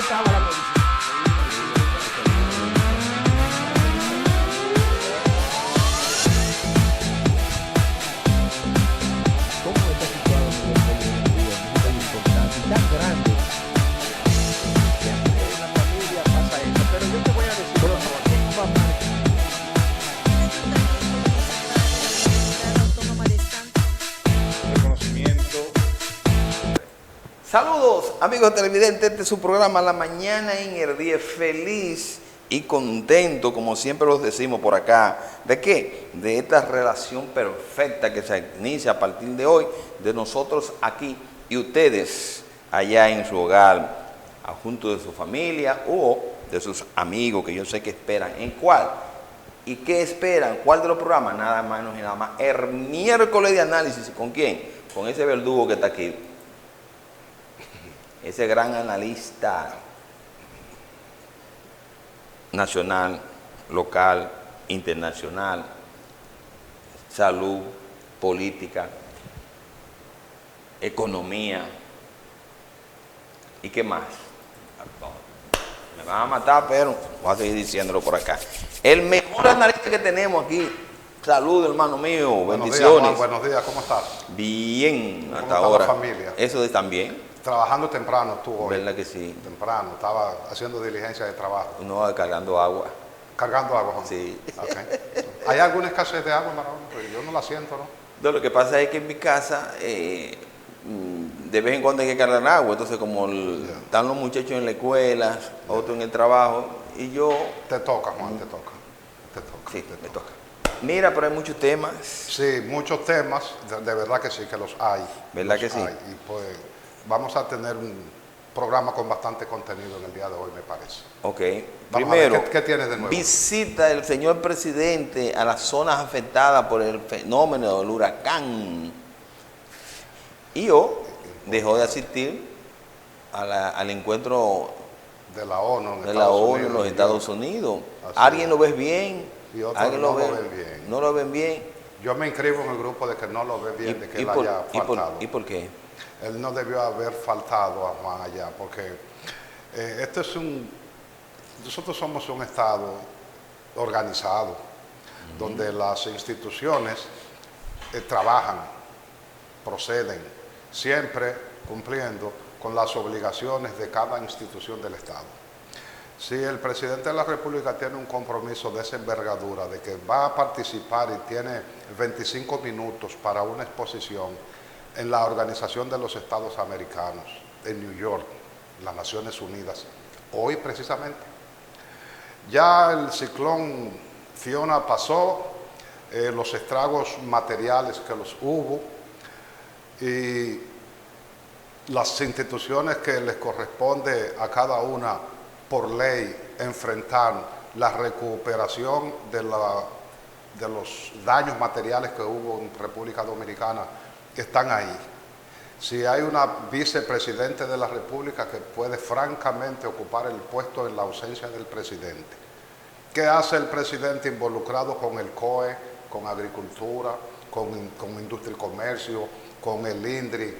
estaba la policía. ¿Cómo está situado el nivel político? Es tan importante, tan grande. Siempre en la familia pasa eso, pero yo te voy a decir, pero no, ¿quién va a marcar? Reconocimiento. Saludos amigos televidentes, este es su programa La Mañana en el Día, feliz y contento, como siempre los decimos por acá. ¿De qué? De esta relación perfecta que se inicia a partir de hoy, de nosotros aquí y ustedes allá en su hogar, junto de su familia o de sus amigos que yo sé que esperan. ¿En cuál? ¿Y qué esperan? ¿Cuál de los programas? Nada menos y nada más. El miércoles de análisis. ¿Con quién? Con ese verdugo que está aquí. Ese gran analista nacional, local, internacional, salud, política, economía. ¿Y qué más? Me van a matar, pero voy a seguir diciéndolo por acá. El mejor analista que tenemos aquí. Saludos, hermano mío. Buenos Bendiciones. días, Juan, buenos días, ¿cómo estás? Bien, ¿Cómo hasta está ahora. la familia? Eso de también. Trabajando temprano estuvo hoy. ¿Verdad que sí? Temprano, estaba haciendo diligencia de trabajo. Uno va cargando agua. Cargando agua, Juan. Sí. Okay. ¿Hay alguna escasez de agua, Maravón? Porque yo no la siento, ¿no? No, lo que pasa es que en mi casa de vez en cuando hay que cargar agua. Entonces, como están los muchachos en la escuela, otros en el trabajo, y yo... Te toca, Juan, te toca. Te toca. Sí, me toca. Mira, pero hay muchos temas. Sí, muchos temas, de verdad que sí, que los hay. ¿Verdad Los que sí? hay. Y pues vamos a tener un programa con bastante contenido en el día de hoy, me parece. Ok. Vamos a ver, Primero, ¿qué tienes de nuevo? visita el señor presidente a las zonas afectadas por el fenómeno del huracán. Y yo dejó de asistir al encuentro De la ONU en de la Estados ONU en Unidos, los New Estados York. Unidos. Así ¿Alguien es. lo ve bien? Y otros ¿Alguien no lo ven bien. ¿No lo ven bien? Yo me inscribo en el grupo de que no lo ve bien, de que él haya faltado. ¿Y por qué? Él no debió haber faltado a Juan allá, porque nosotros somos un Estado organizado, donde las instituciones trabajan, proceden, siempre cumpliendo con las obligaciones de cada institución del Estado. Si el presidente de la República tiene un compromiso de esa envergadura, de que va a participar y tiene 25 minutos para una exposición en la Organización de los Estados Americanos, en New York, las Naciones Unidas, hoy precisamente, ya el ciclón Fiona pasó, los estragos materiales que los hubo y las instituciones que les corresponde a cada una por ley enfrentar la recuperación de los daños materiales que hubo en República Dominicana están ahí. Si hay una vicepresidente de la República que puede francamente ocupar el puesto en la ausencia del presidente. ¿Qué hace el presidente involucrado con el COE, con Agricultura, con Industria y Comercio, con el INDRI,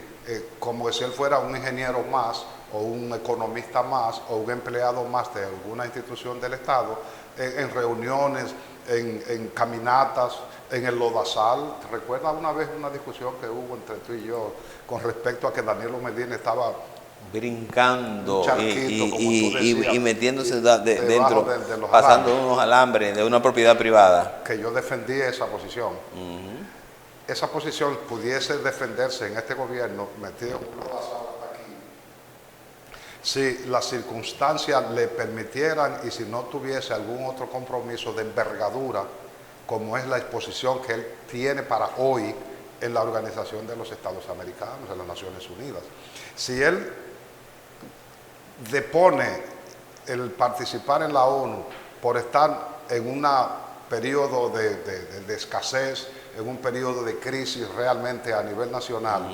como si él fuera un ingeniero más o un economista más o un empleado más de alguna institución del Estado, en reuniones, en caminatas, en el Lodazal? ¿Recuerda una vez una discusión que hubo entre tú y yo con respecto a que Danilo Medina estaba brincando y metiéndose dentro, de los pasando alambres, unos alambres de una propiedad privada? que yo defendí esa posición? Esa posición pudiese defenderse en este gobierno metido en un Lodazal hasta aquí, si las circunstancias le permitieran y si no tuviese algún otro compromiso de envergadura, como es la exposición que él tiene para hoy en la Organización de los Estados Americanos, en las Naciones Unidas. Si él depone el participar en la ONU por estar en un periodo de escasez, en un periodo de crisis realmente a nivel nacional,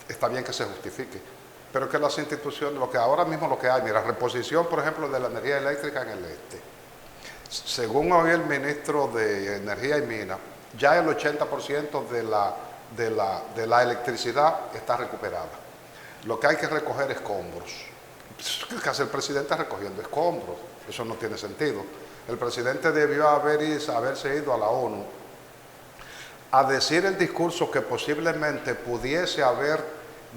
está bien que se justifique, pero que las instituciones, lo que hay, mira, reposición, por ejemplo, de la energía eléctrica en el este. Según hoy el ministro de Energía y Minas, ya el 80% de la electricidad está recuperada. Lo que hay que recoger escombros, ¿Qué hace el presidente recogiendo escombros? Eso no tiene sentido. El presidente debió haberse ido a la ONU a decir el discurso que posiblemente pudiese haber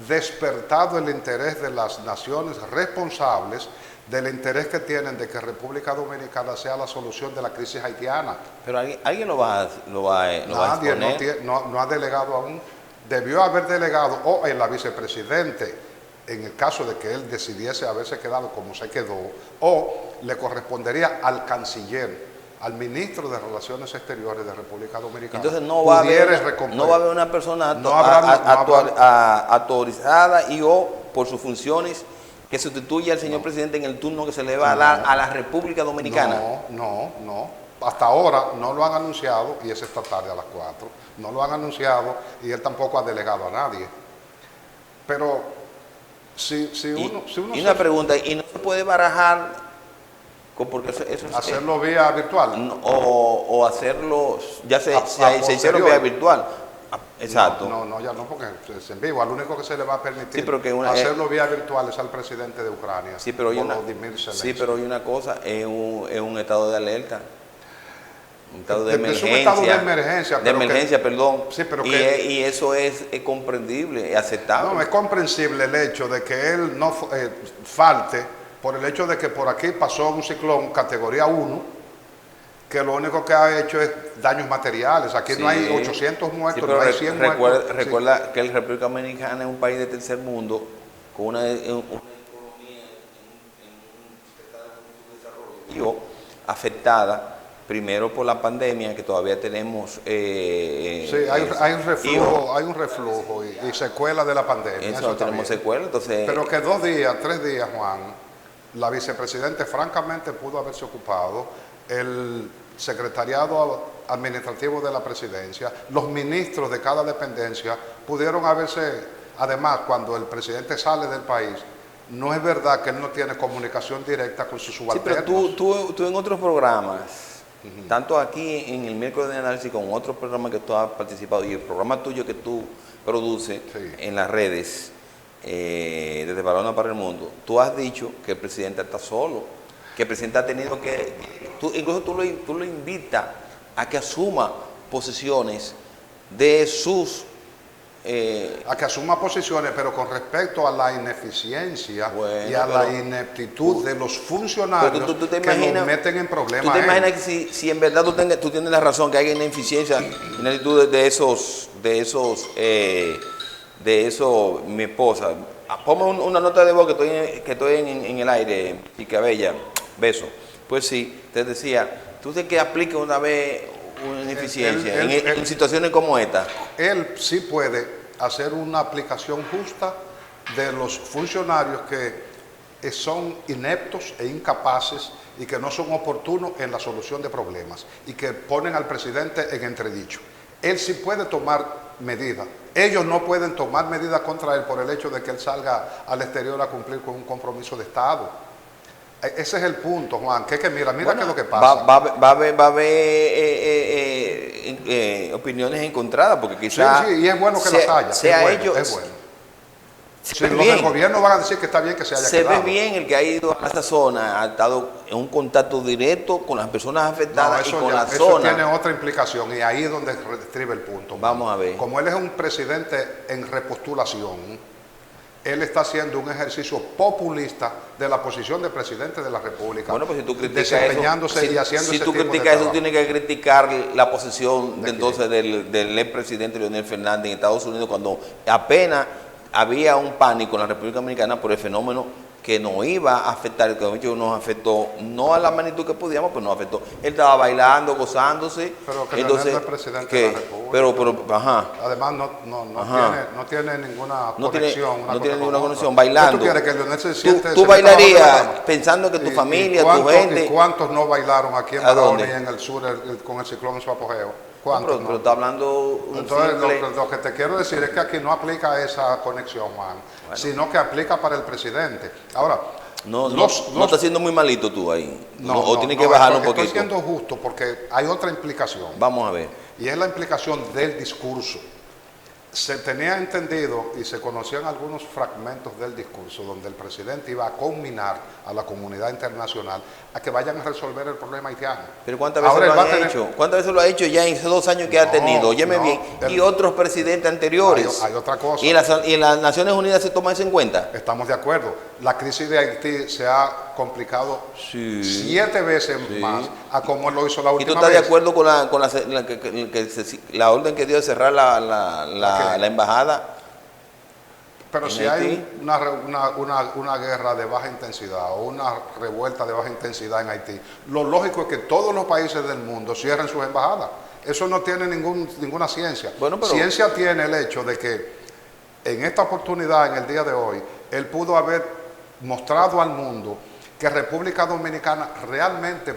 despertado el interés de las naciones responsables del interés que tienen de que República Dominicana sea la solución de la crisis haitiana. Pero alguien lo va a Nadie, exponer. no ha delegado aún. Debió haber delegado o en la vicepresidente, en el caso de que él decidiese haberse quedado como se quedó, o le correspondería al canciller, al ministro de Relaciones Exteriores de República Dominicana. Entonces no va a haber una persona autorizada y o por sus funciones que sustituya al señor presidente en el turno que se le va a dar a la República Dominicana. No. Hasta ahora no lo han anunciado y es esta tarde a las 4. No lo han anunciado y él tampoco ha delegado a nadie. Pero si uno y una pregunta, ¿y no se puede barajar? Porque eso hacerlo vía virtual. O hacerlo, se hicieron vía virtual. Exacto. No, ya no, porque es en vivo. Al único que se le va a permitir hacerlo vía virtual es al presidente de Ucrania. Sí, pero hay una cosa, es un estado de alerta. Un estado de emergencia. Es un estado de emergencia. De emergencia, perdón. Sí, pero y eso es comprendible, es aceptable. No, es comprensible el hecho de que él no falte por el hecho de que por aquí pasó un ciclón categoría 1, que lo único que ha hecho es daños materiales. Aquí no hay 800 muertos, no hay 100 muertos. Recuerda que la República Dominicana es un país de tercer mundo, con una economía en un desarrollo afectada, primero por la pandemia, que todavía tenemos... hay un reflujo y secuela de la pandemia. Eso tenemos secuela, entonces... Pero que 3 días, Juan, la vicepresidenta francamente pudo haberse ocupado, el secretariado administrativo de la presidencia, los ministros de cada dependencia pudieron haberse, además, cuando el presidente sale del país, no es verdad que él no tiene comunicación directa con sus subalternos. Sí, pero tú en otros programas, tanto aquí en el miércoles de análisis como en otros programas que tú has participado y el programa tuyo que tú produces en las redes, desde Barahona para el Mundo, tú has dicho que el presidente está solo, que el presidente ha tenido que... incluso tú lo invitas a que asuma posiciones de sus... a que asuma posiciones, pero con respecto a la ineficiencia y a la ineptitud de los funcionarios que nos meten en problemas. ¿Tú te imaginas que si en verdad tú tienes la razón, que hay ineficiencia, ineptitud de eso, mi esposa? Ponme una nota de voz que estoy en el aire, y que bella, beso. Pues sí, te decía, tú sé que aplique una vez una ineficiencia en situaciones como esta. Él sí puede hacer una aplicación justa de los funcionarios que son ineptos e incapaces y que no son oportunos en la solución de problemas y que ponen al presidente en entredicho. Él sí puede tomar medidas. Ellos no pueden tomar medidas contra él por el hecho de que él salga al exterior a cumplir con un compromiso de Estado. Ese es el punto, Juan, que mira qué es lo que pasa. Va a haber opiniones encontradas, porque quizás... Sí, y es bueno que las haya. Es bueno. Los gobiernos van a decir que está bien que se haya quedado. Se ve bien el que ha ido a esa zona, ha estado en un contacto directo con las personas afectadas y con la zona. Eso tiene otra implicación y ahí es donde estriba el punto. Vamos a ver. Como él es un presidente en repostulación, él está haciendo un ejercicio populista de la posición de presidente de la República. Bueno, pues si tú criticas desempeñándose eso, y haciendo si ese tú tipo de criticas eso, trabajo. tienes que criticar la posición del expresidente Leonel Fernández en Estados Unidos, cuando apenas había un pánico en la República Dominicana por el fenómeno que nos iba a afectar, que de hecho nos afectó, no a la magnitud que podíamos, pero nos afectó. Él estaba bailando, gozándose. Pero que entonces, no es presidente de la República. Pero, ajá. Además, no tiene ninguna conexión. No tiene ninguna conexión, bailando. ¿Tú quieres que Leonel se siente? ¿Tú bailarías pensando que tu familia, tu gente... ¿Y cuántos no bailaron aquí en Barahona y en el sur con el ciclón en su apogeo? ¿Cuántos? Pero está hablando... Entonces, lo que te quiero decir es que aquí no aplica esa conexión, Juan, sino que aplica para el presidente. Ahora, no estás siendo muy malito tú ahí. O tienes que bajar un poquito. Estoy siendo justo porque hay otra implicación. Vamos a ver. Y es la implicación del discurso. se tenía entendido y se conocían algunos fragmentos del discurso donde el presidente iba a conminar a la comunidad internacional a que vayan a resolver el problema haitiano. Pero ¿cuántas veces Ahora lo él va han a tener- hecho? ¿Cuántas veces lo ha hecho ya en esos 2 años que ha No, tenido? Óyeme no, bien. él- Y otros presidentes anteriores. Hay otra cosa. ¿Y las Naciones Unidas se toman eso en cuenta? Estamos de acuerdo. La crisis de Haití se ha complicado Sí. 7 veces más a como lo hizo la ¿Y última tú estás vez. de acuerdo con la orden que dio de cerrar la embajada? Pero en si Haití? hay una guerra de baja intensidad o una revuelta de baja intensidad en Haití, lo lógico es que todos los países del mundo cierren sus embajadas. Eso no tiene ninguna ciencia. Bueno, pero- Ciencia tiene el hecho de que en esta oportunidad, en el día de hoy, él pudo haber mostrado al mundo que República Dominicana realmente,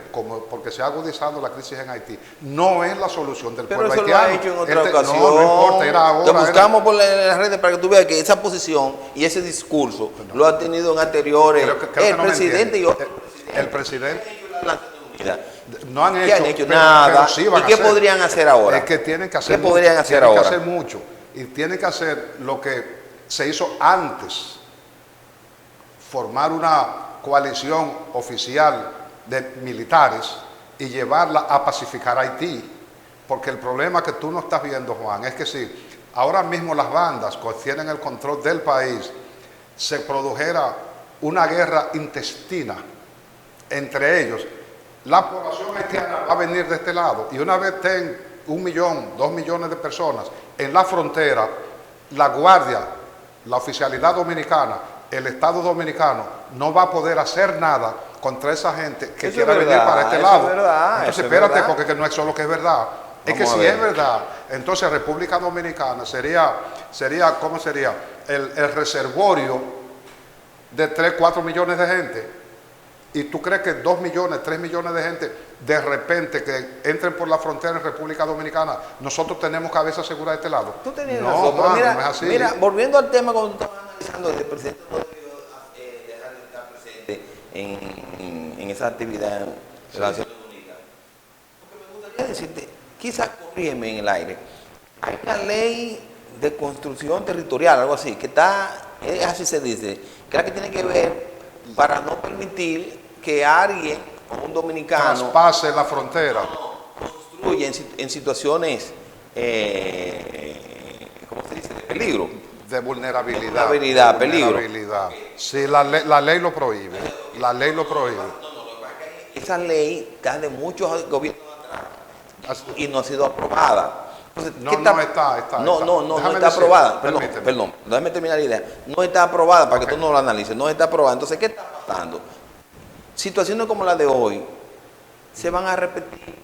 porque se ha agudizado la crisis en Haití, no es la solución del Pero pueblo eso lo haitiano. ha hecho en otra ocasión. No importa, era ahora. Lo era- buscamos por las redes para que tú veas que esa posición y ese discurso lo ha tenido en anteriores Creo que el no me presidente y entiende. otros. El presidente Mira, no han ¿qué hecho, han hecho? pero Nada. sí van ¿Y a qué hacer. podrían hacer ahora? Es que tienen que hacer ¿Qué podrían hacer tienen ahora? que hacer mucho. Y tienen que hacer lo que se hizo antes. Formar una coalición oficial de militares y llevarla a pacificar Haití. Porque el problema que tú no estás viendo, Juan, es que si ahora mismo las bandas que tienen el control del país, se produjera una guerra intestina entre ellos, la población haitiana va a venir de este lado y una vez estén 1 millón, 2 millones de personas en la frontera, la guardia, la oficialidad dominicana, el Estado dominicano no va a poder hacer nada contra esa gente que Eso quiera es venir verdad, para este eso lado. es verdad, Entonces eso es espérate, verdad. porque que no es solo que es verdad. Es que Vamos a si ver. es verdad, entonces República Dominicana sería ¿cómo sería? El reservorio de 3, 4 millones de gente. ¿Y tú crees que 2 millones, 3 millones de gente de repente que entren por la frontera en República Dominicana, nosotros tenemos cabeza segura de este lado? Tú tenías no, razón, pero mano, mira, no es así. mira, volviendo al tema cuando tú estabas analizando que el presidente no debió dejar de estar presente en esa actividad de las Naciones Unidas. Lo que me gustaría decirte, quizás corrígeme en el aire, hay una ley de construcción territorial, algo así, que está, así se dice, que es la que tiene que ver para no permitir que alguien, un dominicano, Traspase la frontera. construya en situaciones, ¿cómo se dice?, de peligro. De vulnerabilidad. Vulnerabilidad, peligro. Vulnerabilidad. Sí, la ley lo prohíbe. La ley lo prohíbe. Esa ley está de muchos gobiernos atrás Así- y no ha sido aprobada. Entonces, No, ¿qué no está. No Déjame está decir, aprobada. permíteme. Perdón, déjame terminar la idea. No está aprobada para Ok. que tú no lo analices. No está aprobada. Entonces, ¿qué está pasando? Situaciones como la de hoy se van a repetir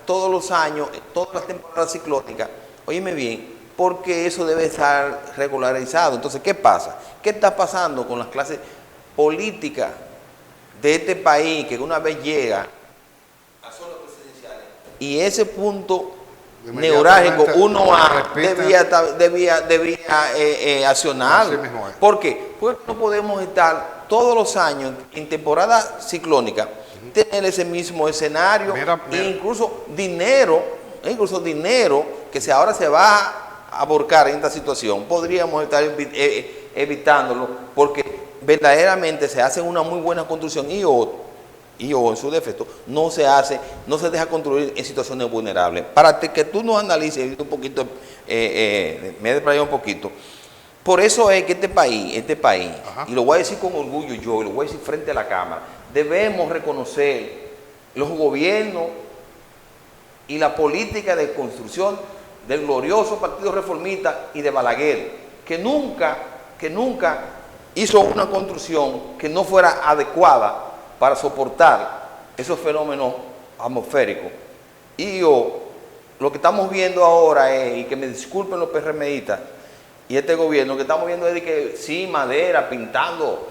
todos los años, todas las temporadas ciclónicas. Óyeme bien, porque eso debe estar regularizado. Entonces, ¿qué pasa? ¿Qué está pasando con las clases políticas de este país que una vez llega a zonas presidenciales y ese punto neurálgico uno debía accionar? Así mismo es. ¿Por qué? Porque no podemos estar todos los años en temporada ciclónica, tener ese mismo escenario, Mira. e incluso dinero que ahora se va a aborcar en esta situación, podríamos estar evitándolo, porque verdaderamente se hace una muy buena construcción y en su defecto no se deja construir en situaciones vulnerables. Para que tú nos analices un poquito, me he desplayado un poquito. Por eso es que este país, Ajá. y lo voy a decir con orgullo yo, y lo voy a decir frente a la Cámara, debemos reconocer los gobiernos y la política de construcción del glorioso Partido Reformista y de Balaguer, que nunca hizo una construcción que no fuera adecuada para soportar esos fenómenos atmosféricos. Y lo que estamos viendo ahora es, y que me disculpen los PRMistas y este gobierno, lo que estamos viendo es de que sí, madera, pintando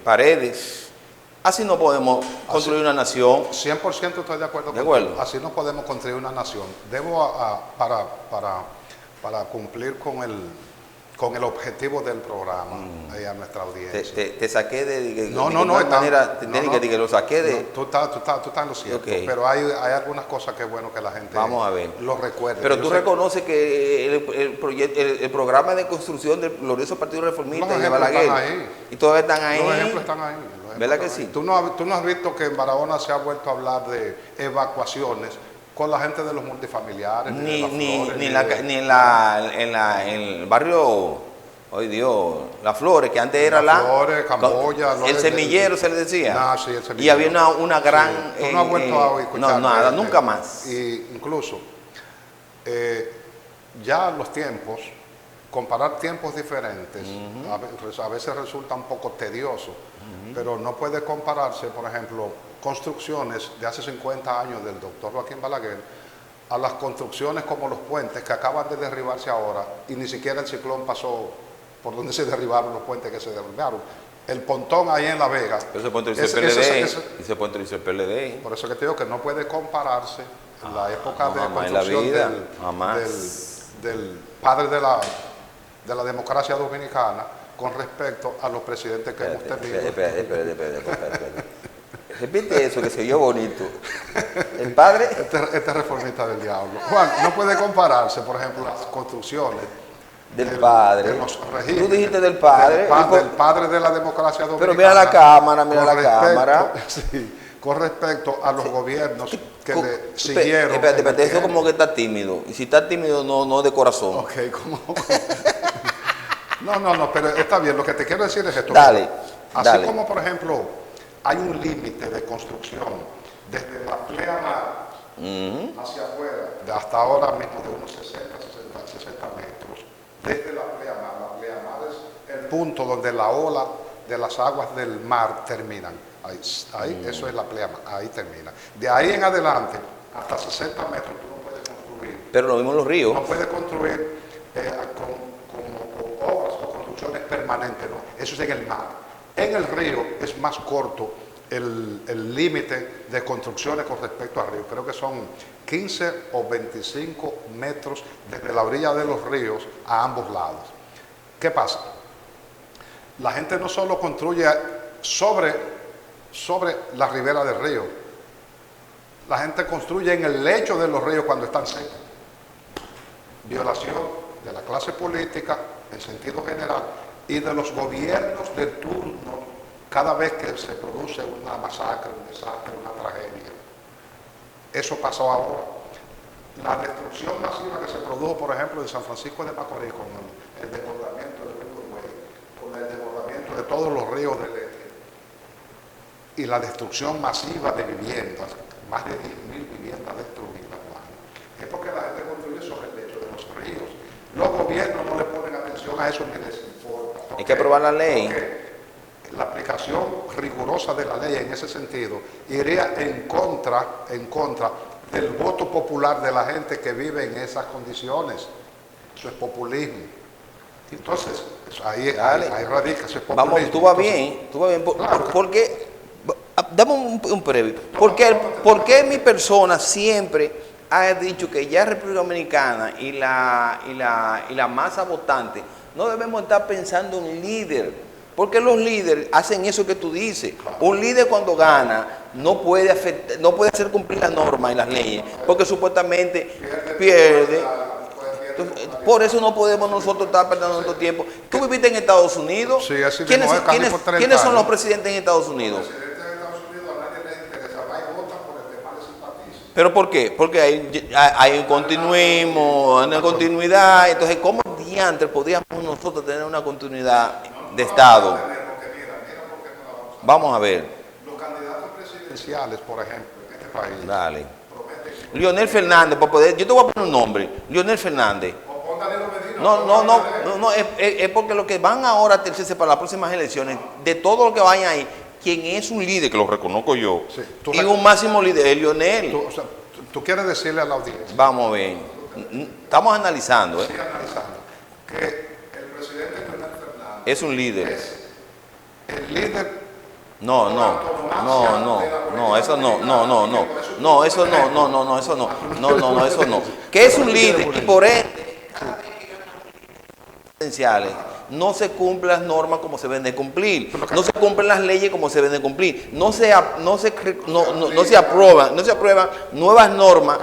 paredes. Así no podemos construir una nación. 100% estoy de acuerdo De contigo. acuerdo. Así no podemos construir una nación. Para cumplir con con el objetivo del programa a nuestra audiencia. Te saqué de No, manera no, técnica, de que lo saqué de... no, tú estás en lo cierto, Ok. pero hay algunas cosas que es bueno que la gente Vamos a ver. lo recuerde. Pero Yo tú sé- reconoces que el programa de construcción del glorioso Partido Reformista Los de ejemplos Balaguer, están ahí. y todavía están ahí. Los ejemplos están ahí. los ejemplos ¿Verdad que están ahí. sí? Tú no has visto que en Barahona se ha vuelto a hablar de evacuaciones con la gente de los multifamiliares, Ni de en el barrio, ay Dios, Las Flores, que antes era Las Flores, Camboya, el semillero se le decía. Sí, el semillero. Y había una gran... Sí. Tú no has vuelto a escuchar. No, nada, nunca más. Y incluso, ya los tiempos, comparar tiempos diferentes, a veces resulta un poco tedioso, pero no puede compararse, por ejemplo, construcciones de hace 50 años del doctor Joaquín Balaguer a las construcciones como los puentes que acaban de derribarse ahora y ni siquiera el ciclón pasó por donde se derribaron los puentes que se derribaron. El pontón ahí en La Vega. Pero ese puente lo hizo el PLD. Ese puente lo hizo el PLD. Por eso que te digo que no puede compararse en la época no, de jamás en la construcción vida, jamás. del padre de la democracia dominicana con respecto a los presidentes que hemos tenido. Espérate. Repite eso, que se oyó bonito. El padre... Este reformista del diablo. Juan, no puede compararse, por ejemplo, las construcciones Del padre. de los regímenes, Tú dijiste del padre. del padre de la democracia dominicana. Pero mira la cámara, mira la cámara. Sí, con respecto a los gobiernos que le Espérate, siguieron. espérate, eso como que está tímido. Y si está tímido, no de corazón. Ok, ¿cómo? No, pero está bien. Lo que te quiero decir es esto. Dale, Así dale. como, por ejemplo, hay un límite de construcción desde la pleamar hacia afuera, hasta ahora mismo de unos 60 metros, desde la pleamar es el punto donde la ola de las aguas del mar terminan. Ahí eso es la pleamar, ahí termina. De ahí en adelante, hasta 60 metros tú no puedes construir. Pero lo mismo en los ríos. No puedes construir con obras o construcciones permanentes, no. Eso es en el mar. En el río es más corto el límite de construcciones con respecto al río. Creo que son 15 o 25 metros desde la orilla de los ríos a ambos lados. ¿Qué pasa? La gente no solo construye sobre la ribera del río, la gente construye en el lecho de los ríos cuando están secos. Violación de la clase política en sentido general y de los gobiernos de turno cada vez que se produce una masacre, un desastre, una tragedia. Eso pasó ahora. La destrucción masiva que se produjo, por ejemplo, en San Francisco de Macorís con el desbordamiento del río Uruguay, con el desbordamiento de todos los ríos del este y la destrucción masiva de viviendas, más de 10.000 viviendas destruidas, es porque la gente construye sobre el lecho de los ríos. Los gobiernos no le ponen atención a eso ni les importa. Hay que aprobar la ley. Porque la aplicación rigurosa de la ley en ese sentido iría en contra del voto popular de la gente que vive en esas condiciones. Eso es populismo. Entonces, ahí radica ese populismo. Vamos, tú vas bien. Claro. Porque, dame un previo. ¿Por qué mi persona siempre ha dicho que ya República Dominicana y la masa votante no debemos estar pensando en un líder? Porque los líderes hacen eso que tú dices. Un líder cuando gana no puede hacer cumplir las normas y las leyes, porque supuestamente pierde. Entonces, por eso no podemos nosotros estar perdiendo nuestro tiempo. ¿Tú viviste en Estados Unidos? Sí, así mismo es, casi por 30 ¿Quiénes son los años. presidentes en Estados Unidos? Los presidentes de Estados Unidos a nadie les interesa, va y vota por el que más les simpatiza. ¿Pero por qué? Porque hay un continuismo, una continuidad. Entonces, ¿cómo diantres podríamos nosotros tener una continuidad de Estado? Vamos a ver. Los candidatos presidenciales, por ejemplo, en este país, Dale. Leonel Fernández, yo te voy a poner un nombre. Leonel Fernández. o pon Danilo Medina, No, es porque lo que van ahora a tercerse para las próximas elecciones, de todo lo que vayan ahí, quien es un líder, que lo reconozco yo, Sí, y un máximo líder, es Leonel. tú quieres decirle a la audiencia, Vamos a ver. Estamos analizando, sigue analizando, que el presidente Leonel Fernández es un líder. es el líder. No, eso no. Que es un líder y por ende, presidenciales, no se cumplen las normas como se deben de cumplir, no se cumplen las leyes como se deben de cumplir, no se aprueban nuevas normas.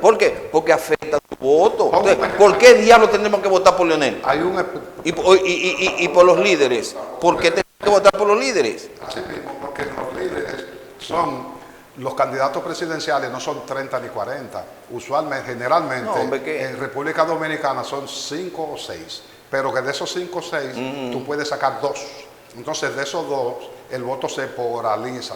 ¿Por qué? Porque afecta tu voto. Entonces, ¿por qué diablos tenemos que votar por Leonel? Hay un Y por los líderes. ¿Por qué tenemos que votar por los líderes? Así mismo, porque los líderes los candidatos presidenciales no son 30 ni 40. Usualmente, generalmente, No, hombre, en República Dominicana son 5 o 6. Pero que de esos 5 o 6, tú puedes sacar 2. Entonces, de esos 2, el voto se polariza.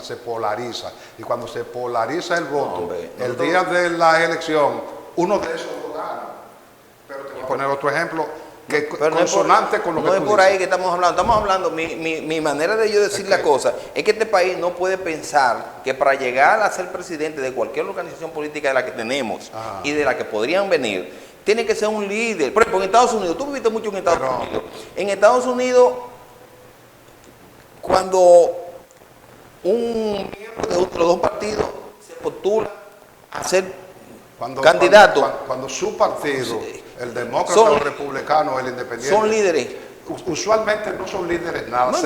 Y cuando se polariza el voto, el día de la elección, uno de esos lo gana. Pero te voy a poner otro ejemplo que consonante con lo que tú dices. No es por ahí que estamos hablando. Estamos hablando, mi manera de yo decir la cosa es que este país no puede pensar que para llegar a ser presidente de cualquier organización política de la que tenemos y de la que podrían venir, tiene que ser un líder. Por ejemplo, en Estados Unidos, tú viviste mucho en Estados Unidos. En Estados Unidos, cuando un miembro de los dos partidos se postula a ser candidato, cuando su partido, el demócrata o el republicano, el independiente, son líderes. Usualmente no son líderes nada, No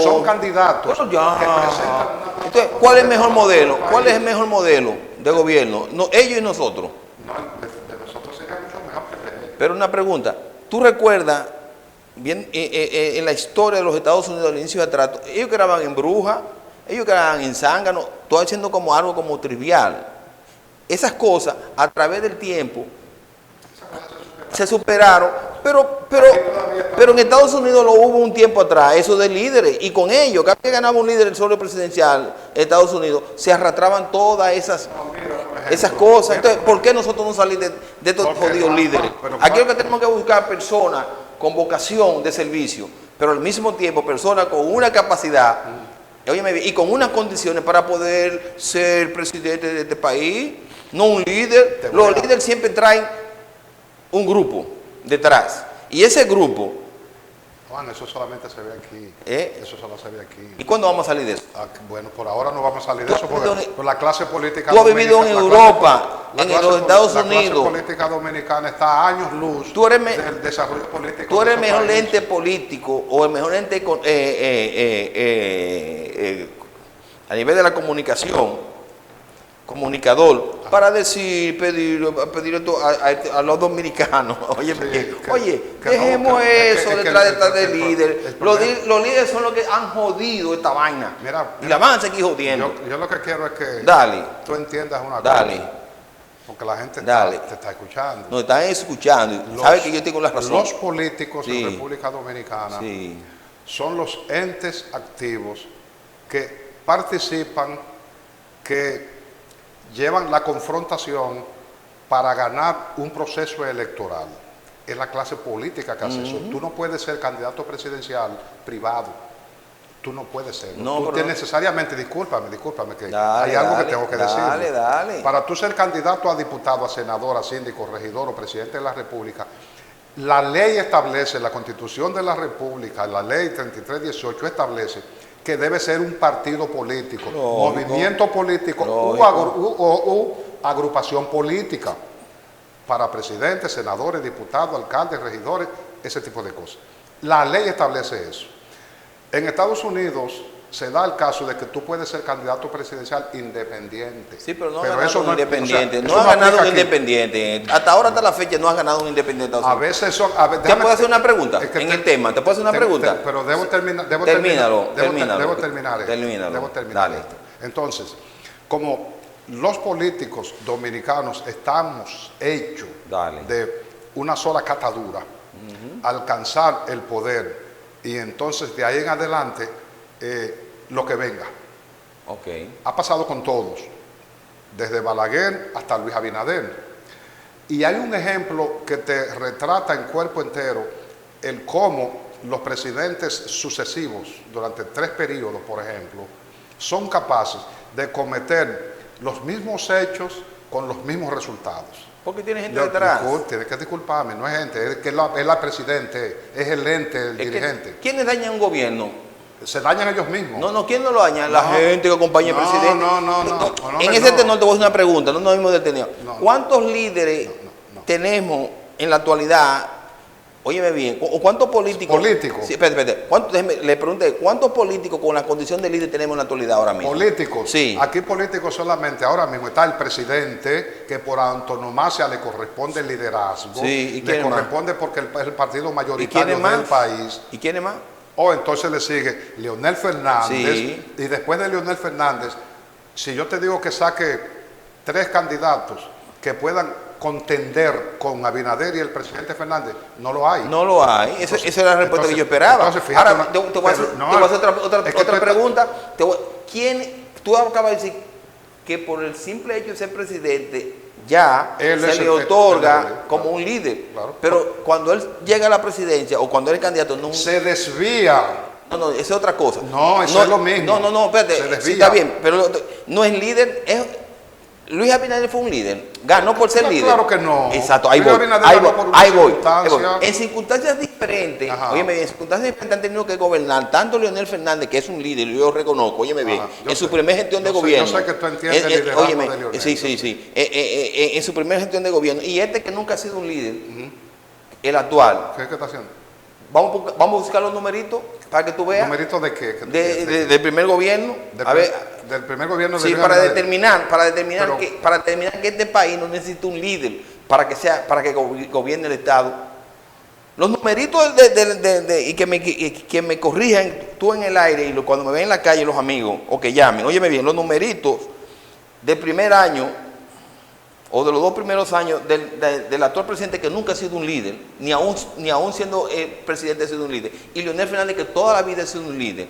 son candidatos Bueno, ya. que presentan una Entonces, ¿cuál es el mejor modelo? ¿Cuál es el mejor modelo de gobierno? No, ellos y nosotros. No, de nosotros sería mucho mejor que de Pero una pregunta, ¿tú recuerdas bien en la historia de los Estados Unidos al inicio del trato? Ellos quedaban en Bruja, ellos quedaban en Zángano, todo haciendo como algo como trivial. Esas cosas a través del tiempo se superaron, pero en Estados Unidos lo hubo un tiempo atrás, eso de líderes, y con ellos, cada vez que ganaba un líder el solo presidencial en Estados Unidos, se arrastraban todas esas cosas. Entonces, ¿por qué nosotros no salir de estos jodidos líderes? Aquí lo que tenemos que buscar personas con vocación de servicio, pero al mismo tiempo personas con una capacidad, óyeme, y con unas condiciones para poder ser presidente de este país, no un líder. Los líderes siempre traen un grupo detrás, y ese grupo, Juan, eso solamente se ve aquí. Eso solo se ve aquí. ¿y cuándo vamos a salir de eso? Bueno, por ahora no vamos a salir de eso porque por la clase política Tú has vivido en Europa, en los Estados La Unidos. clase política dominicana está a años luz Tú eres del desarrollo político. Tú eres el de mejor ese país. ente político o el mejor ente a nivel de la comunicador, para pedir esto a los dominicanos. Oye, dejemos eso detrás del líder. Los líderes son los que han jodido esta vaina. Mira, Y la van a seguir jodiendo. Yo lo que quiero es que Dale. tú entiendas una Dale. cosa. Porque la gente Dale. te está escuchando. Nos están escuchando. Sabe que yo tengo la razón. Los políticos Sí. en República Dominicana Sí. son los entes activos que participan, que llevan la confrontación para ganar un proceso electoral. Es la clase política que hace eso. Tú no puedes ser candidato presidencial privado. Tú no puedes ser. No, tú pero tienes necesariamente, discúlpame, que Dale, hay algo dale, que tengo que dale, decir. dale. Para tú ser candidato a diputado, a senador, a síndico, regidor o presidente de la República, la ley establece, la Constitución de la República, la ley 3318 establece que debe ser un partido político, movimiento político u agrupación política para presidentes, senadores, diputados, alcaldes, regidores, ese tipo de cosas. La ley establece eso. En Estados Unidos se da el caso de que tú puedes ser candidato presidencial independiente. Sí, pero no ha ganado un no, independiente. o sea, no ha ganado un aplica aquí. independiente. Hasta ahora, hasta la fecha, no ha ganado un independiente. A veces son... ¿Te puedo hacer una pregunta en el tema? ¿Te puedo hacer una pregunta? Pero debo terminar. Termínalo. Debo terminar Dale. esto. Entonces, como los políticos dominicanos estamos hechos Dale. de una sola catadura, alcanzar el poder y entonces de ahí en adelante lo que venga. Ok. Ha pasado con todos, desde Balaguer hasta Luis Abinader. Y hay un ejemplo que te retrata en cuerpo entero el cómo los presidentes sucesivos, durante 3 periodos, por ejemplo, son capaces de cometer los mismos hechos con los mismos resultados. ¿Por qué tiene gente detrás? Tienes que disculparme, no es gente, es que es la presidente, es el ente, el dirigente. ¿Quiénes dañan un gobierno? Se dañan ellos mismos. No, ¿quién no lo daña? La gente que acompaña al presidente. No, en ese tenor te voy a hacer una pregunta, no nos hemos detenido. No, ¿Cuántos líderes tenemos en la actualidad Óyeme bien, ¿cuántos políticos? Políticos. Sí, espérate. Le pregunté, ¿cuántos políticos con la condición de líder tenemos en la actualidad ahora mismo? Políticos. Sí. Aquí políticos solamente. Ahora mismo está el presidente, que por antonomasia le corresponde el liderazgo. Sí, ¿y le quién corresponde porque es el partido ¿Y mayoritario quién es del país. ¿Y quién es más? O entonces le sigue Leonel Fernández. Sí. Y después de Leonel Fernández, si yo te digo que saque 3 candidatos que puedan contender con Abinader y el presidente Fernández, no lo hay. No lo hay. Esa era la respuesta que yo esperaba. Entonces, fíjate, ahora, te voy a hacer otra pregunta. Tú acabas de decir que por el simple hecho de ser presidente, ya Él se es le el otorga líder, como claro. un líder. Claro. Pero cuando él llega a la presidencia o cuando él es candidato, no, Se desvía. no, eso es otra cosa. No, eso es lo mismo. No, espérate. Se desvía. Sí, está bien, pero no es líder. Luis Abinader fue un líder. Ganó por ser líder. Claro que no. Exacto, ahí Luis voy. Abinader Ahí ganó voy, por una ahí voy, circunstancia. ahí voy. En circunstancias diferentes, Ajá. óyeme bien, en circunstancias diferentes han tenido que gobernar tanto Leonel Fernández, que es un líder, yo lo reconozco, óyeme bien, Ajá, yo en su sé. primera gestión de Yo sé- gobierno. yo sé que tú entiendes el liderazgo óyeme, de Leonel. sí. En su primera gestión de gobierno. Y este que nunca ha sido un líder, el actual. ¿Qué está haciendo? Vamos a buscar los numeritos para que tú veas. ¿Numeritos de qué? ¿Qué tú De- quieres? de- del primer gobierno. A ver, del primer gobierno de sí, Luis para Abinader. determinar que este país no necesita un líder para que gobierne el Estado. Los numeritos y que me corrijan tú en el aire y cuando me ven en la calle los amigos o que llamen, óyeme bien, los numeritos del primer año o de los 2 primeros años del actual presidente, que nunca ha sido un líder, ni aún siendo presidente ha sido un líder, y Leonel Fernández, que toda la vida ha sido un líder,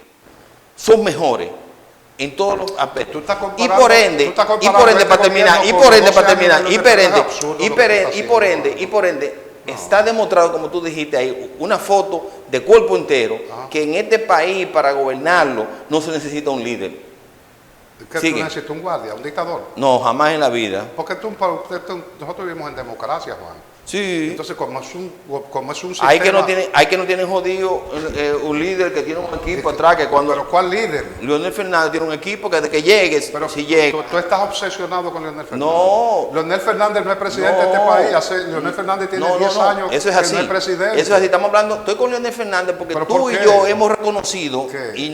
son mejores en todos los aspectos. Tú estás Y comparando- por ende, tú estás para comparando terminar, este y gobierno por ende, con para 12 terminar, años de y por ende, gobierno. Es absurdo lo que está y por ende, está demostrado, como tú dijiste ahí, una foto de cuerpo entero, que en este país, para gobernarlo, no se necesita un líder. ¿Qué Sigue. tú necesitas? ¿Un guardia? ¿Un dictador? No, jamás en la vida. Porque nosotros vivimos en democracia, Juan. Sí. Entonces, como es un sistema... Hay que no tienen jodido un líder que tiene un equipo atrás, que cuando ¿Pero cuál líder? Leonel Fernández tiene un equipo que desde que llegue, Pero si llega. tú estás obsesionado con Leonel Fernández. No. Leonel Fernández no es presidente de este No. país. Leonel Fernández tiene 10 años Eso es que así. no es presidente. Eso es así. Estamos hablando, estoy con Leonel Fernández porque ¿Pero tú por y qué? yo hemos reconocido, ¿Qué?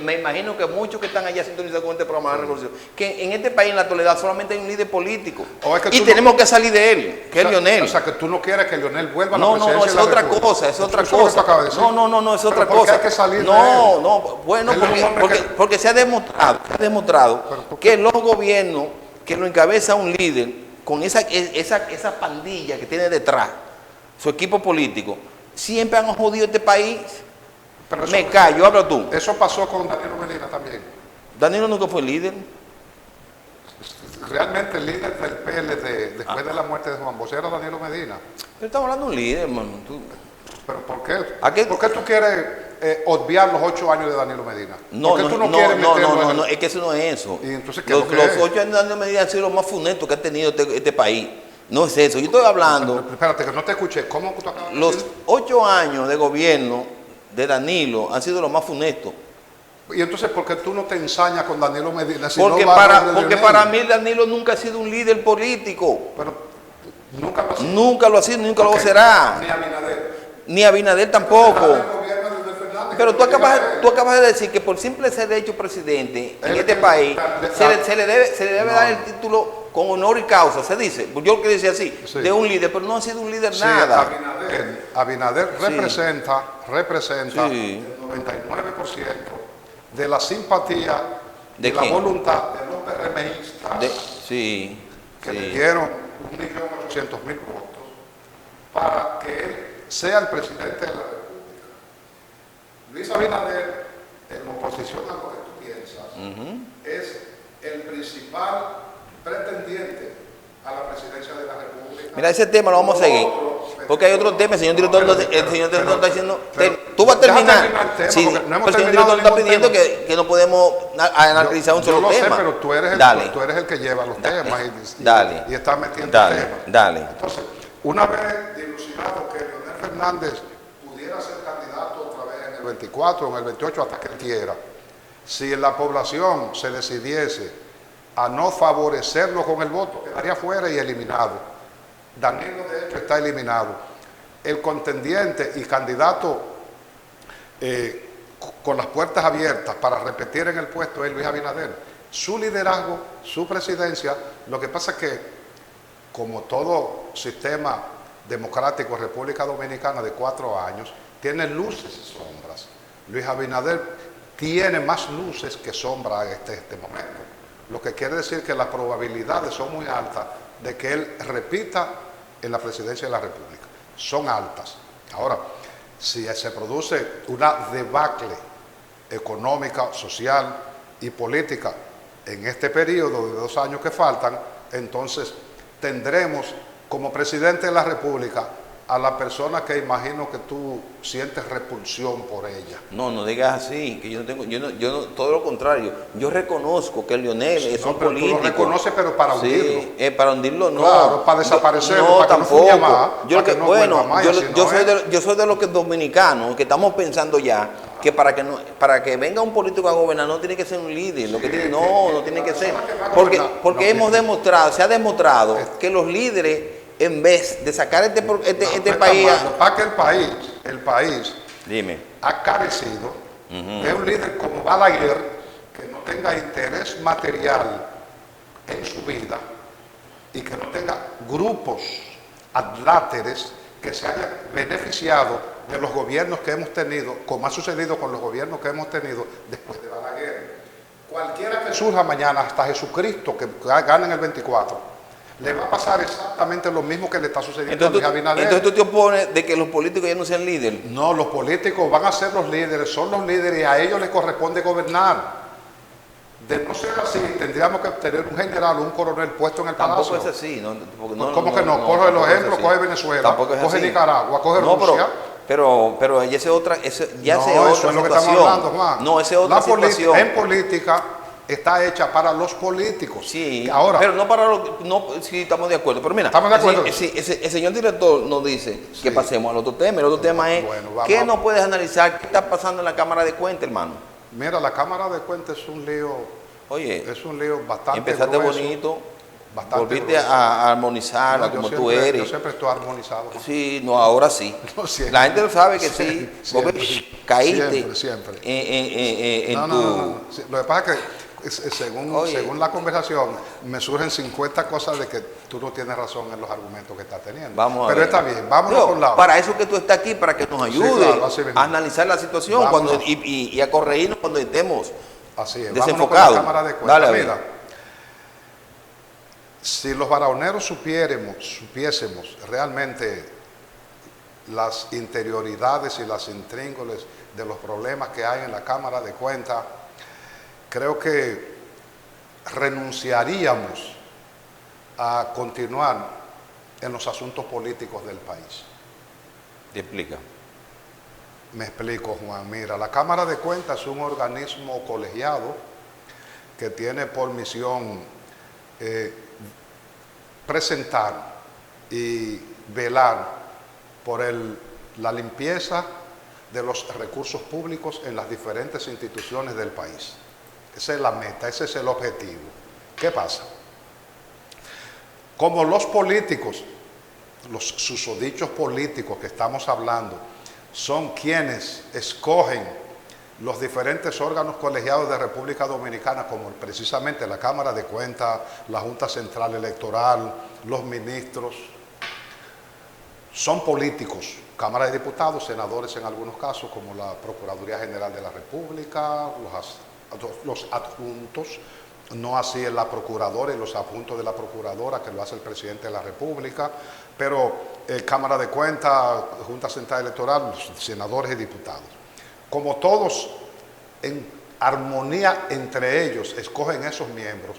me imagino que muchos que están allá sintonizados con este programa han reconocido, que en este país, en la actualidad, solamente hay un líder político. O es que Y tú tenemos que salir de él, que es Leonel. O sea, que tú no quieres que Leonel vuelva a la No, presidencia es de la otra República. cosa, es otra Eso es lo que tú cosa. acabas de decir. No, es otra ¿Pero por qué cosa. hay que salir de No, él? bueno, Él es un hombre porque se ha demostrado ¿Pero por que los gobiernos que lo encabeza un líder con esa pandilla que tiene detrás, su equipo político, siempre han jodido este país. Pero eso- Me callo, habla tú. Eso pasó con Danilo Medina también. Danilo nunca fue líder. Realmente el líder del PLD, después de la muerte de Juan Bosch, era Danilo Medina. Pero estamos hablando de un líder, hermano. ¿Pero por qué? ¿A qué? ¿Por qué tú quieres obviar los 8 años de Danilo Medina? No, ¿Por qué tú no quieres meterlo en el- es que eso no es eso. ¿Y entonces qué los, es lo que los es? 8 años de Danilo Medina han sido los más funestos que ha tenido este país. No es eso. Yo estoy hablando. Espérate, que no te escuché. ¿Cómo tú acabas de Los decir? 8 años de gobierno de Danilo han sido los más funestos. Y entonces, ¿por qué tú no te ensañas con Danilo Medina? Si Porque, no va a donde porque Leonel? para mí Danilo nunca ha sido un líder político. Pero nunca pasó. Nunca lo ha sido, nunca lo será. Ni Abinader. Ni Abinader tampoco. El gobierno de Leonel Fernández, Pero que tú no llega a acabas él. de decir que por simple ser hecho presidente en Él este que- país, está- se le debe No. dar el título con honor y causa, se dice. Yo lo que decía así, Sí. de un líder, pero no ha sido un líder Sí, nada. Abinader Sí. representa Sí. el 99% de la simpatía, ¿De la quién? voluntad de los PRMistas Sí, que le sí. dieron 1.800.000 votos para que él sea el presidente de la República. Luis Abinader, en oposición a lo que tú piensas, es el principal pretendiente a la presidencia de la República. Mira, ese tema lo vamos a seguir. Porque hay otro tema, el señor director, el señor director está diciendo, tú vas a deja terminar. terminar el tema, Sí, porque no hemos pero el señor terminado director está ningún pidiendo tema. que no podemos analizar un Yo solo lo tema. sé, pero tú eres, Dale. tú eres el que lleva los temas Dale. y estás metiendo Dale, temas. dale. Entonces, una vez dilucidado que Leonel Fernández pudiera ser candidato otra vez en el 24 o en el 28 hasta que él quiera, si la población se decidiese a no favorecerlo con el voto, quedaría fuera y eliminado. Danilo, de hecho, está eliminado. el contendiente y candidato con las puertas abiertas para repetir en el puesto es Luis Abinader. Su liderazgo, su presidencia, lo que pasa es que, como todo sistema democrático, República Dominicana de 4 años, tiene luces y sombras. Luis Abinader tiene más luces que sombras en este momento, lo que quiere decir que las probabilidades son muy altas de que él repita en la presidencia de la República. Son altas. Ahora, si se produce una debacle económica, social y política en este periodo de 2 años que faltan, entonces tendremos como presidente de la República a la persona que imagino que tú sientes repulsión por ella. No digas así, que yo no tengo, todo lo contrario. Yo reconozco que Leonel es un político. Tú lo reconoces, pero para hundirlo. Sí, para hundirlo no. Claro, para desaparecerlo, no, para tampoco. que no fluya más, Yo, para que no bueno, vuelva más, yo soy de los que dominicanos que estamos pensando ya que para que venga un político a gobernar no tiene que ser un líder, lo que tiene, no tiene que ser, porque se ha demostrado que los líderes, en vez de sacar este país, para que el país dime, ha carecido de un líder como Balaguer, que no tenga interés material en su vida y que no tenga grupos adláteres que se hayan beneficiado de los gobiernos que hemos tenido, como ha sucedido con los gobiernos que hemos tenido después de Balaguer. Cualquiera que surja mañana, hasta Jesucristo, que gane en el 24, le va a pasar exactamente lo mismo que le está sucediendo a Luis Abinader. Entonces tú te opones de que los políticos ya no sean líderes. No, los políticos van a ser los líderes, son los líderes y a ellos les corresponde gobernar. De no ser así, tendríamos que tener un general o un coronel puesto en el palacio. Tampoco es así. ¿Cómo que no? Coge los ejemplos, coge Venezuela, coge Nicaragua, coge Rusia. Pero ya esa es otra, eso es lo que estamos hablando, Juan. No, esa es otra situación. En política está hecha para los políticos. Sí, ahora, pero no para los... sí, estamos de acuerdo. Pero mira, ¿estamos de acuerdo? El señor director nos dice que pasemos al otro tema. El otro tema es, ¿qué no puedes analizar? ¿Qué está pasando en la Cámara de Cuentas, hermano? Mira, la Cámara de Cuentas es un lío. Oye, es un lío bastante empezaste grueso, bonito, bastante volviste grueso. a armonizarla como tú eres. Yo siempre estoy armonizado. Sí, no, ahora sí. No, siempre. La gente lo sabe que sí. Siempre, Caíste siempre. No. Sí, lo que pasa es que según la conversación me surgen 50 cosas de que tú no tienes razón en los argumentos que estás teniendo. Pero está bien, vámonos con la... Para eso que tú estás aquí, para que nos ayude a analizar la situación y a corregirnos cuando estemos desenfocados. Con la Cámara de Cuentas. Mira, si los barahonerios supiésemos realmente las interioridades y las intríngulis de los problemas que hay en la Cámara de Cuentas, creo que renunciaríamos a continuar en los asuntos políticos del país. ¿Te explica? Me explico, Juan. Mira, la Cámara de Cuentas es un organismo colegiado que tiene por misión presentar y velar por la limpieza de los recursos públicos en las diferentes instituciones del país. Esa es la meta, ese es el objetivo. ¿Qué pasa? Como los políticos, los susodichos políticos que estamos hablando, son quienes escogen los diferentes órganos colegiados de República Dominicana, como precisamente la Cámara de Cuentas, la Junta Central Electoral, los ministros, son políticos. Cámara de Diputados, senadores en algunos casos, como la Procuraduría General de la República, los adjuntos, no así en la procuradora y los adjuntos de la procuradora, que lo hace el presidente de la República, pero Cámara de Cuentas, Junta Central Electoral, los senadores y diputados. Como todos en armonía entre ellos escogen esos miembros,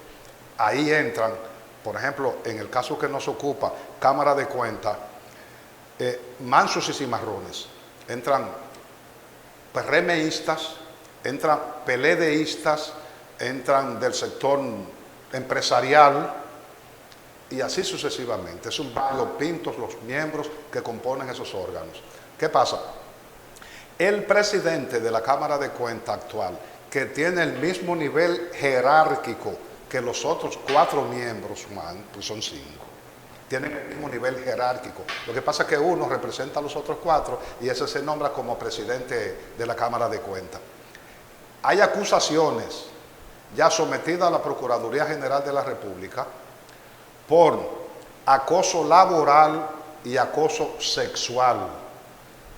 ahí entran, por ejemplo, en el caso que nos ocupa, Cámara de Cuentas, mansos y cimarrones, entran PRMistas, entran PLDistas, entran del sector empresarial y así sucesivamente. Es un variopintos los miembros que componen esos órganos. ¿Qué pasa? El presidente de la Cámara de Cuentas actual, que tiene el mismo nivel jerárquico que los otros 4 miembros, pues son 5. tienen el mismo nivel jerárquico. Lo que pasa es que uno representa a los otros 4 y ese se nombra como presidente de la Cámara de Cuentas. Hay acusaciones ya sometidas a la Procuraduría General de la República por acoso laboral y acoso sexual.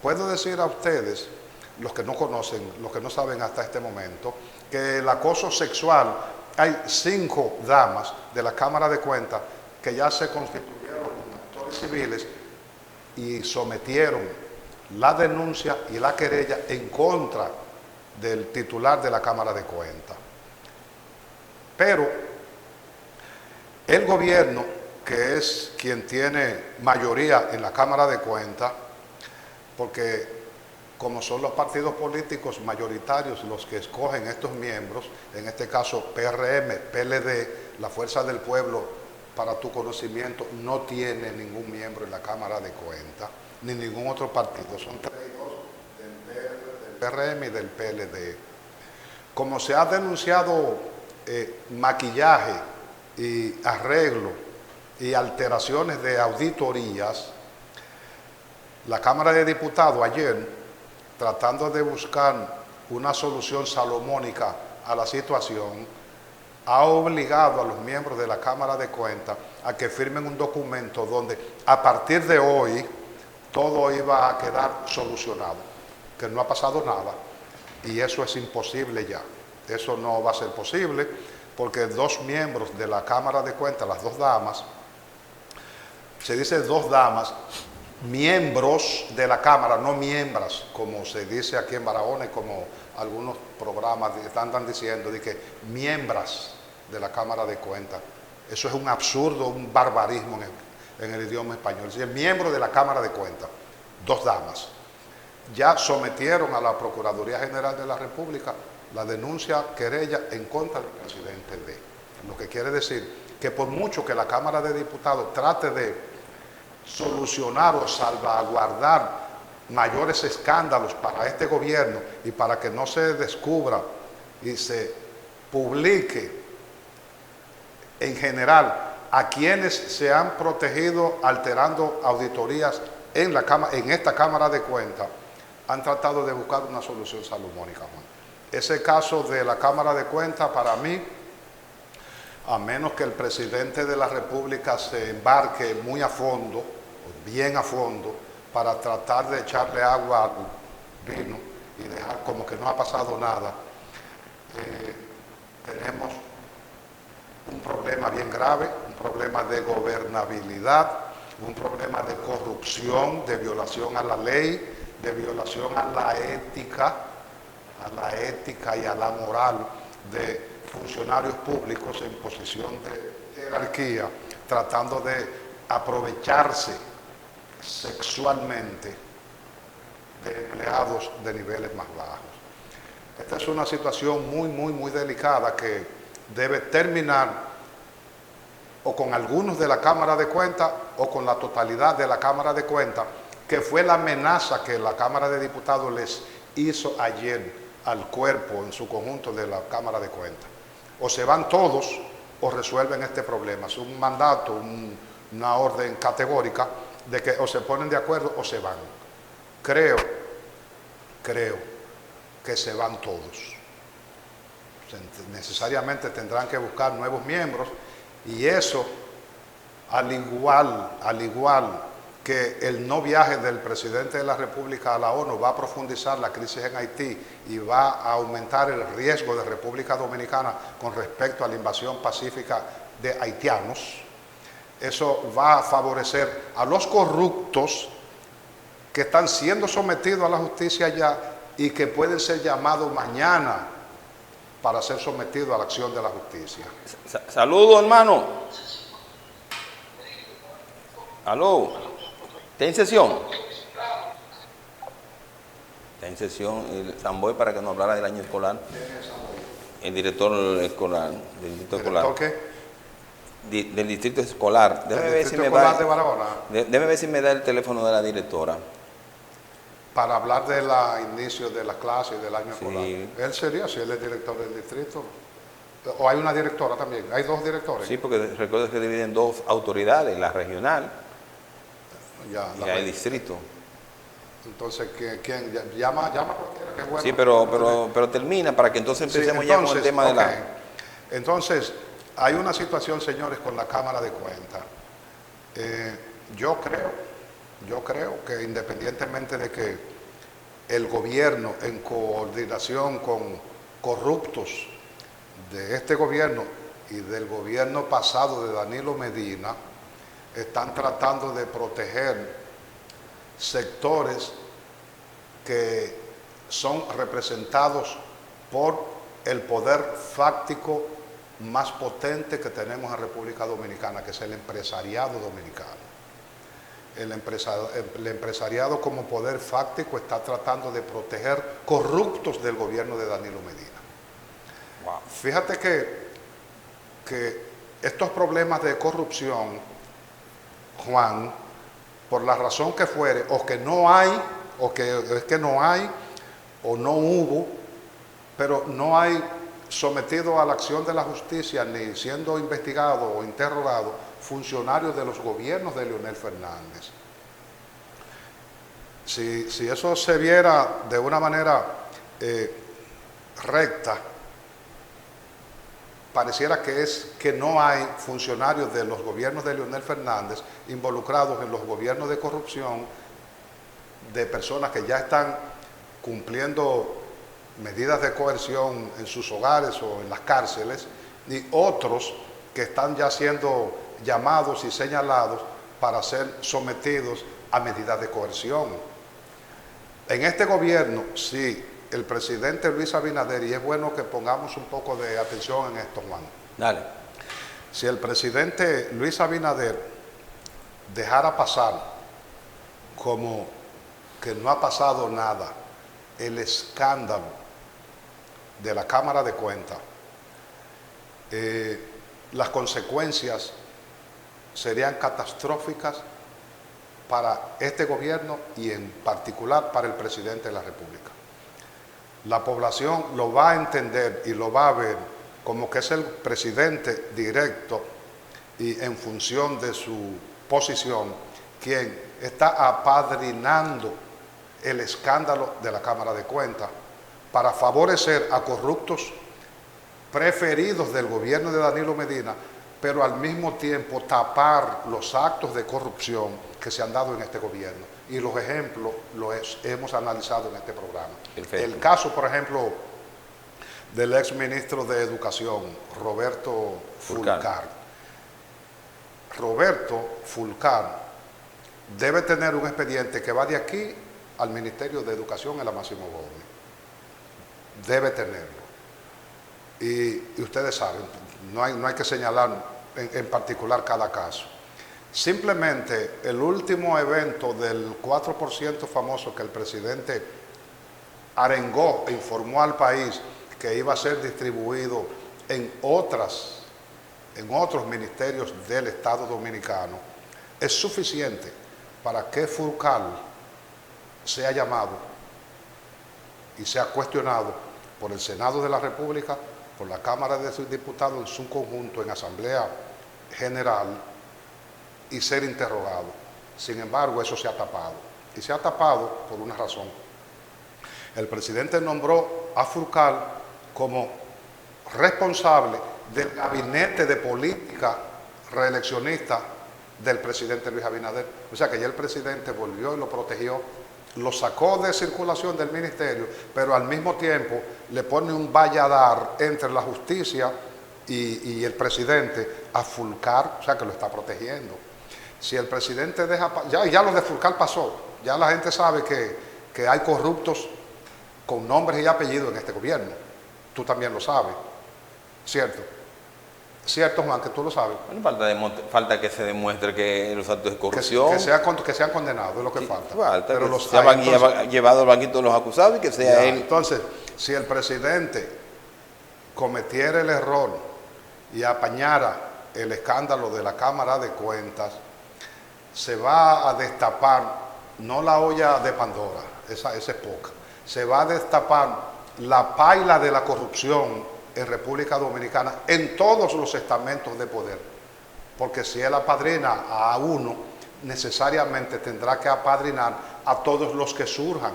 Puedo decir a ustedes, los que no conocen, los que no saben hasta este momento, que el acoso sexual, hay 5 damas de la Cámara de Cuentas que ya se constituyeron como actores civiles y sometieron la denuncia y la querella en contra del titular de la Cámara de Cuentas. Pero el gobierno, que es quien tiene mayoría en la Cámara de Cuentas, porque como son los partidos políticos mayoritarios los que escogen estos miembros, en este caso PRM, PLD, la Fuerza del Pueblo, para tu conocimiento, no tiene ningún miembro en la Cámara de Cuentas, ni ningún otro partido, son 3 del PRM y del PLD. Como se ha denunciado maquillaje y arreglo y alteraciones de auditorías, la Cámara de Diputados ayer, tratando de buscar una solución salomónica a la situación, ha obligado a los miembros de la Cámara de Cuentas a que firmen un documento donde a partir de hoy todo iba a quedar solucionado, que no ha pasado nada y eso es imposible ya. Eso no va a ser posible porque 2 miembros de la Cámara de Cuentas, las 2 damas, se dice 2 damas, miembros de la Cámara, no miembros, como se dice aquí en Barahona y como algunos programas andan diciendo, de que miembros de la Cámara de Cuentas. Eso es un absurdo, un barbarismo en el idioma español. Es decir, miembros de la Cámara de Cuentas, 2 damas, ya sometieron a la Procuraduría General de la República la denuncia querella en contra del presidente D. Lo que quiere decir que por mucho que la Cámara de Diputados trate de solucionar o salvaguardar mayores escándalos para este gobierno y para que no se descubra y se publique en general a quienes se han protegido alterando auditorías en esta Cámara de Cuentas, han tratado de buscar una solución salomónica, Juan. Ese caso de la Cámara de Cuentas, para mí, a menos que el presidente de la República se embarque muy a fondo, bien a fondo, para tratar de echarle agua al vino y dejar como que no ha pasado nada, tenemos un problema bien grave, un problema de gobernabilidad, un problema de corrupción, de violación a la ley, de violación a la ética y a la moral de funcionarios públicos en posición de jerarquía, tratando de aprovecharse sexualmente de empleados de niveles más bajos. Esta es una situación muy delicada que debe terminar o con algunos de la Cámara de Cuentas o con la totalidad de la Cámara de Cuentas, que fue la amenaza que la Cámara de Diputados les hizo ayer al cuerpo en su conjunto de la Cámara de Cuentas. O se van todos o resuelven este problema. Es un mandato, una orden categórica de que o se ponen de acuerdo o se van. Creo que se van todos. Necesariamente tendrán que buscar nuevos miembros y eso, al igual que el no viaje del presidente de la República a la ONU va a profundizar la crisis en Haití y va a aumentar el riesgo de República Dominicana con respecto a la invasión pacífica de haitianos. Eso va a favorecer a los corruptos que están siendo sometidos a la justicia ya y que pueden ser llamados mañana para ser sometidos a la acción de la justicia. Saludos, hermano. Aló. ¿Está en sesión? Está en sesión el Samboy para que nos hablara del año escolar. El director escolar. Del distrito escolar. ¿Director qué? Del distrito escolar. ¿Del distrito escolar de Barahona? Déjeme ver si me da el teléfono de la directora. Para hablar del inicio de la clase y del año escolar. Él sería, si él es director del distrito, ¿O hay una directora también? ¿Hay dos directores? Sí, porque recuerda que dividen dos autoridades, la regional Ya, y el distrito. Entonces, ¿quién? Llama cualquiera, que es bueno. Sí, pero termina para que entonces Sí, empecemos ya con el tema de ok. la... Entonces, hay una situación, señores, con la Cámara de Cuentas. Yo creo que independientemente de que el gobierno, en coordinación con corruptos de este gobierno y del gobierno pasado de Danilo Medina, están tratando de proteger sectores que son representados por el poder fáctico más potente que tenemos en República Dominicana, que es el empresariado dominicano. El empresariado como poder fáctico está tratando de proteger corruptos del gobierno de Danilo Medina. Wow. Fíjate que estos problemas de corrupción, Juan, por la razón que fuere, o que no hay, o que es que no hay, o no hubo, pero no hay sometido a la acción de la justicia ni siendo investigado o interrogado funcionarios de los gobiernos de Leonel Fernández. Si eso se viera de una manera recta, pareciera que no hay funcionarios de los gobiernos de Leonel Fernández involucrados en los gobiernos de corrupción de personas que ya están cumpliendo medidas de coerción en sus hogares o en las cárceles, ni otros que están ya siendo llamados y señalados para ser sometidos a medidas de coerción. En este gobierno, sí, el presidente Luis Abinader, y es bueno que pongamos un poco de atención en esto, Juan. Dale. Si el presidente Luis Abinader dejara pasar como que no ha pasado nada el escándalo de la Cámara de Cuentas, las consecuencias serían catastróficas para este gobierno y en particular para el presidente de la República. La población lo va a entender y lo va a ver como que es el presidente directo y en función de su posición quien está apadrinando el escándalo de la Cámara de Cuentas para favorecer a corruptos preferidos del gobierno de Danilo Medina, pero al mismo tiempo tapar los actos de corrupción que se han dado en este gobierno. Y los ejemplos los hemos analizado en este programa. Perfecto. El caso, por ejemplo, del ex ministro de Educación, Roberto Fulcar. Roberto Fulcar debe tener un expediente que va de aquí al Ministerio de Educación en la Máximo Gómez. Debe tenerlo. Y ustedes saben, no hay que señalar en particular cada caso. Simplemente el último evento del 4% famoso que el presidente arengó e informó al país que iba a ser distribuido en otros ministerios del Estado Dominicano, es suficiente para que Fulcar sea llamado y sea cuestionado por el Senado de la República, por la Cámara de Diputados en su conjunto, en Asamblea General, y ser interrogado. Sin embargo, eso se ha tapado. Y se ha tapado por una razón. El presidente nombró a Fulcar como responsable del gabinete de política reeleccionista del presidente Luis Abinader. O sea que ya el presidente volvió y lo protegió, lo sacó de circulación del ministerio, pero al mismo tiempo le pone un valladar entre la justicia y el presidente a Fulcar, o sea que lo está protegiendo. Si el presidente deja, ya lo de Fulcar pasó, ya la gente sabe que hay corruptos con nombres y apellidos en este gobierno. Tú también lo sabes, ¿cierto? ¿Cierto, Juan, que tú lo sabes? Bueno, falta que se demuestre que los actos de corrupción... Que sean condenados, es lo que sí, falta. Pero que los se han llevado al banquito de los acusados y que sea él... Entonces, si el presidente cometiera el error y apañara el escándalo de la Cámara de Cuentas, se va a destapar, no la olla de Pandora, esa es poca, se va a destapar la paila de la corrupción en República Dominicana en todos los estamentos de poder. Porque si él apadrina a uno, necesariamente tendrá que apadrinar a todos los que surjan.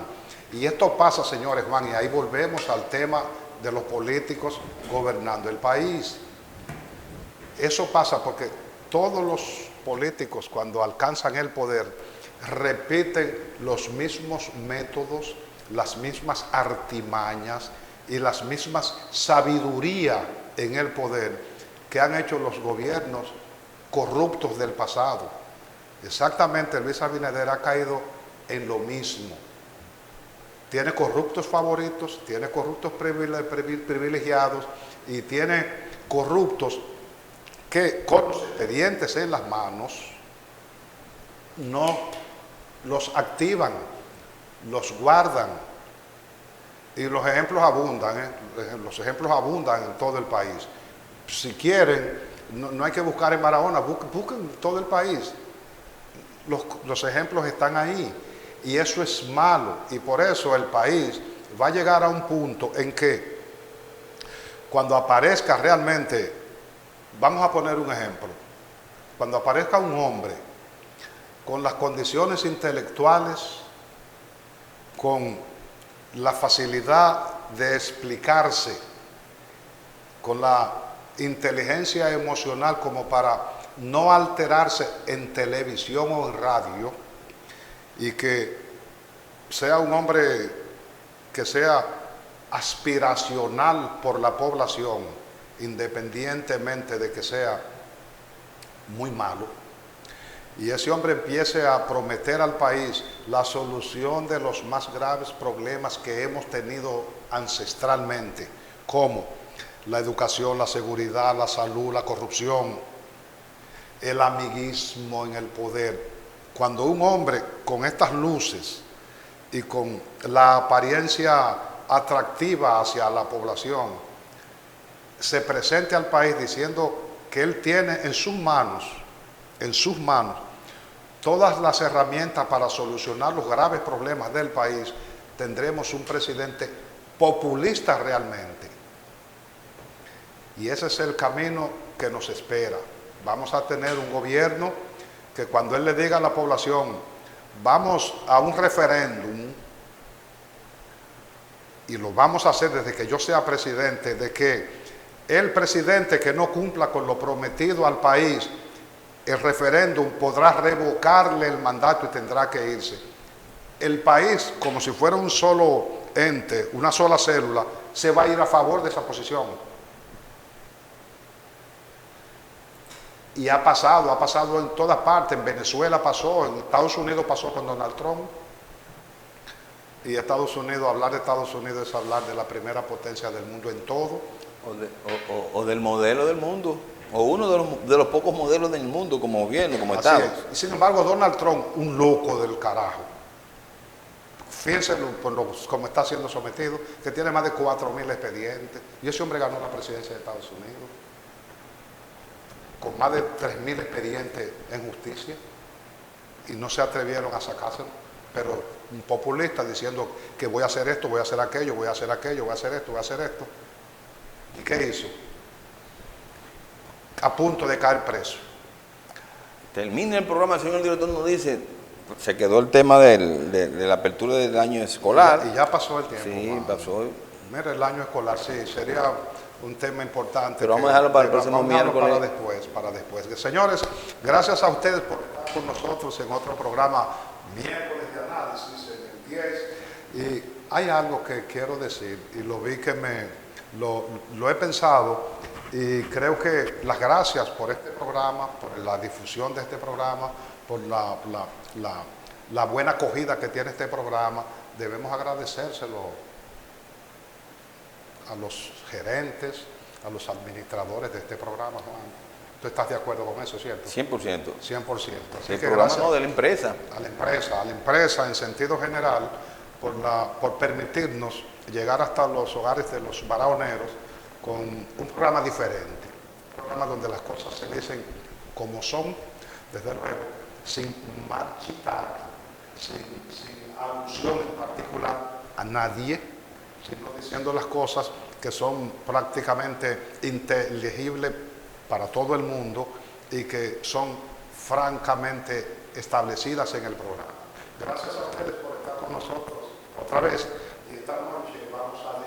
Y esto pasa, señores Juan, y ahí volvemos al tema de los políticos gobernando el país. Eso pasa porque todos los políticos, cuando alcanzan el poder, repiten los mismos métodos, las mismas artimañas y las mismas sabiduría en el poder que han hecho los gobiernos corruptos del pasado. Exactamente, Luis Abinader ha caído en lo mismo. Tiene corruptos favoritos, tiene corruptos privilegiados y tiene corruptos que con los expedientes en las manos no los activan, los guardan. Y los ejemplos abundan, los ejemplos abundan en todo el país. Si quieren, no hay que buscar en Barahona, busquen todo el país. Los ejemplos están ahí y eso es malo, y por eso el país va a llegar a un punto en que cuando aparezca realmente, vamos a poner un ejemplo, cuando aparezca un hombre con las condiciones intelectuales, con la facilidad de explicarse, con la inteligencia emocional como para no alterarse en televisión o en radio, y que sea un hombre que sea aspiracional por la población, independientemente de que sea muy malo, y ese hombre empiece a prometer al país la solución de los más graves problemas que hemos tenido ancestralmente, como la educación, la seguridad, la salud, la corrupción, el amiguismo en el poder. Cuando un hombre con estas luces y con la apariencia atractiva hacia la población se presente al país diciendo que él tiene en sus manos todas las herramientas para solucionar los graves problemas del país, tendremos un presidente populista realmente. Y ese es el camino que nos espera. Vamos a tener un gobierno que cuando él le diga a la población, vamos a un referéndum, y lo vamos a hacer desde que yo sea presidente, de que el presidente que no cumpla con lo prometido al país, el referéndum podrá revocarle el mandato y tendrá que irse. El país, como si fuera un solo ente, una sola célula, se va a ir a favor de esa posición. Y ha pasado en todas partes. En Venezuela pasó, en Estados Unidos pasó con Donald Trump. Y Estados Unidos, hablar de Estados Unidos es hablar de la primera potencia del mundo en todo. O del modelo del mundo, o uno de los pocos modelos del mundo como gobierno, como Así Estado. es. Y sin embargo, Donald Trump, un loco del carajo. Fíjense cómo está siendo sometido, que tiene más de 4.000 expedientes. Y ese hombre ganó la presidencia de Estados Unidos con más de 3.000 expedientes en justicia, y no se atrevieron a sacárselo. Pero un populista diciendo que voy a hacer esto, voy a hacer aquello, voy a hacer aquello, voy a hacer esto, voy a hacer esto. ¿Y qué hizo? A punto de caer preso. Termina el programa, el señor director nos dice, se quedó el tema de la apertura del año escolar. Y ya pasó el tiempo. Sí, Juan. pasó. Mira, el año escolar, sí, sería un tema importante. Pero vamos a dejarlo para el próximo miércoles. Para después. Señores, gracias a ustedes por estar con nosotros en otro programa, miércoles de análisis, en el 10. Y hay algo que quiero decir, y lo vi que lo he pensado, y creo que las gracias por este programa, por la difusión de este programa, por la buena acogida que tiene este programa, debemos agradecérselo a los gerentes, a los administradores de este programa, Juan. ¿Tú estás de acuerdo con eso, cierto? 100%. 100%. Así El que programa gracias no, de la empresa. a la empresa en sentido general, por permitirnos llegar hasta los hogares de los barahoneros con un programa diferente. Un programa donde las cosas se dicen como son, desde luego, sin marchitar, sin alusión en particular a nadie, sino diciendo las cosas que son prácticamente inteligibles para todo el mundo y que son francamente establecidas en el programa. Gracias a ustedes por estar con nosotros otra vez, y esta noche vamos a